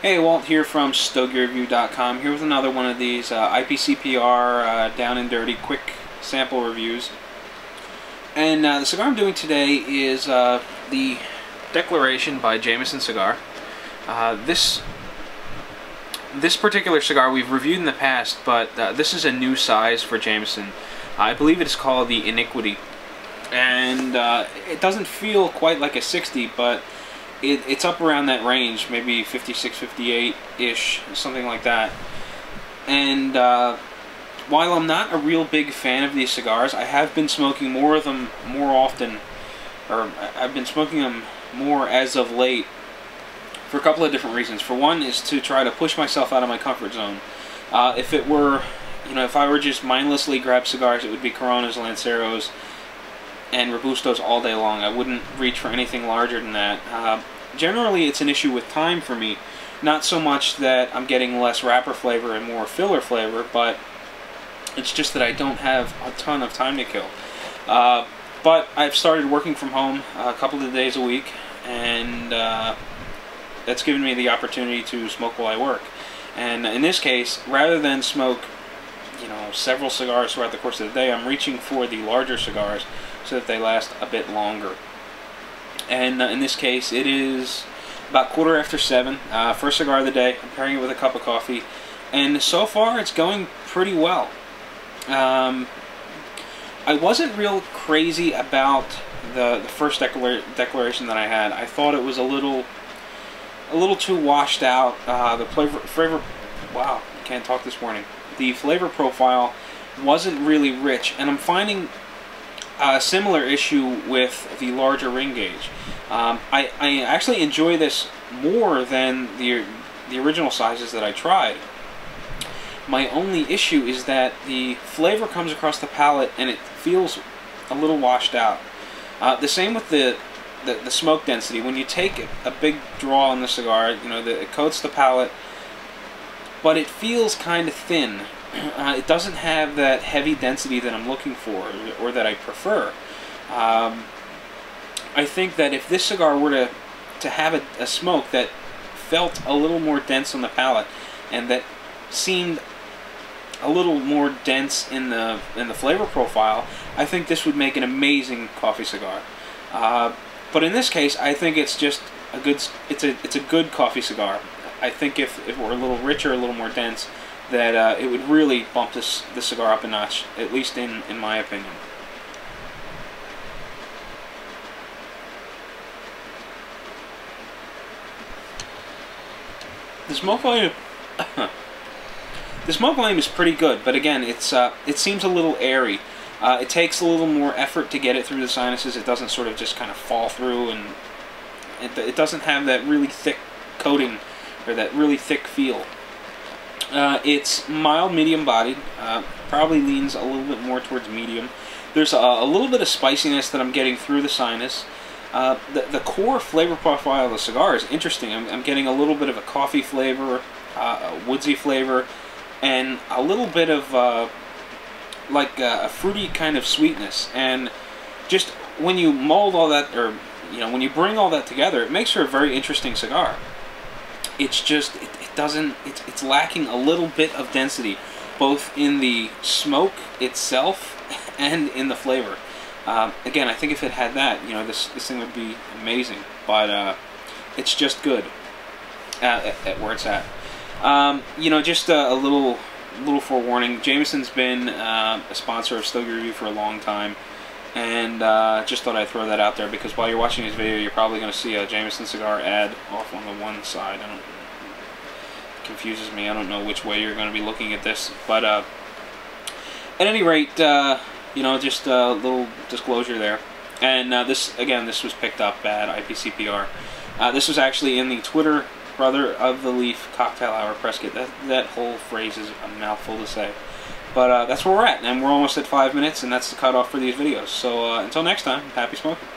Hey, Walt here from StogieReview.com, here with another one of these IPCPR down and dirty quick sample reviews. And the cigar I'm doing today is the Declaration by Jameson Cigar. This particular cigar we've reviewed in the past, but this is a new size for Jameson. I believe it is called the Iniquity. And it doesn't feel quite like a 60, but it's up around that range, maybe 56, 58-ish, something like that. And while I'm not a real big fan of these cigars, I have been smoking more of them more often, or I've been smoking them more as of late for a couple of different reasons. For one is to try to push myself out of my comfort zone. If it were, if I were just mindlessly grab cigars, it would be Coronas, Lanceros, and Robustos all day long. I wouldn't reach for anything larger than that. Generally, it's an issue with time for me. Not so much that I'm getting less wrapper flavor and more filler flavor, but it's just that I don't have a ton of time to kill. But I've started working from home a couple of days a week, and that's given me the opportunity to smoke while I work. And in this case, rather than smoke several cigars throughout the course of the day, I'm reaching for the larger cigars so that they last a bit longer. And in this case, it is about 7:15, first cigar of the day. I'm pairing it with a cup of coffee, and so far it's going pretty well. I wasn't real crazy about the first declaration that I had. I thought it was a little too washed out. The flavor, wow, I can't talk this morning. The flavor profile wasn't really rich, and I'm finding a similar issue with the larger ring gauge. I actually enjoy this more than the original sizes that I tried. My only issue is that the flavor comes across the palate and it feels a little washed out. The same with the smoke density. When you take a big draw on the cigar, it coats the palate, but it feels kind of thin. It doesn't have that heavy density that I'm looking for, or that I prefer. I think that if this cigar were to have a smoke that felt a little more dense on the palate, and that seemed a little more dense in the flavor profile, I think this would make an amazing coffee cigar. But in this case, I think it's just a good. It's a good coffee cigar. I think if it were a little richer, a little more dense, that it would really bump this cigar up a notch, at least in my opinion. The smoke volume, the smoke volume is pretty good, but again, it seems a little airy. It takes a little more effort to get it through the sinuses. It doesn't sort of just kind of fall through, and it doesn't have that really thick coating or that really thick feel. It's mild, medium-bodied, probably leans a little bit more towards medium. There's a little bit of spiciness that I'm getting through the sinus. The core flavor profile of the cigar is interesting. I'm getting a little bit of a coffee flavor, a woodsy flavor, and a little bit of like a fruity kind of sweetness. And just when you mold all that, or when you bring all that together, it makes for a very interesting cigar. It's just it's lacking a little bit of density, both in the smoke itself and in the flavor. Again, I think if it had that, this thing would be amazing. But it's just good at where it's at. Just a little forewarning. Jameson's been a sponsor of Stogie Review for a long time, and just thought I'd throw that out there, because while you're watching this video, you're probably going to see a Jameson cigar ad off on the one side. Confuses me. I don't know which way you're going to be looking at this, but at any rate, just a little disclosure there. And this was picked up at IPCPR. This was actually in the Twitter Brother of the Leaf Cocktail Hour press kit. That whole phrase is a mouthful to say, but that's where we're at, and we're almost at 5 minutes, and that's the cutoff for these videos. So until next time, happy smoking.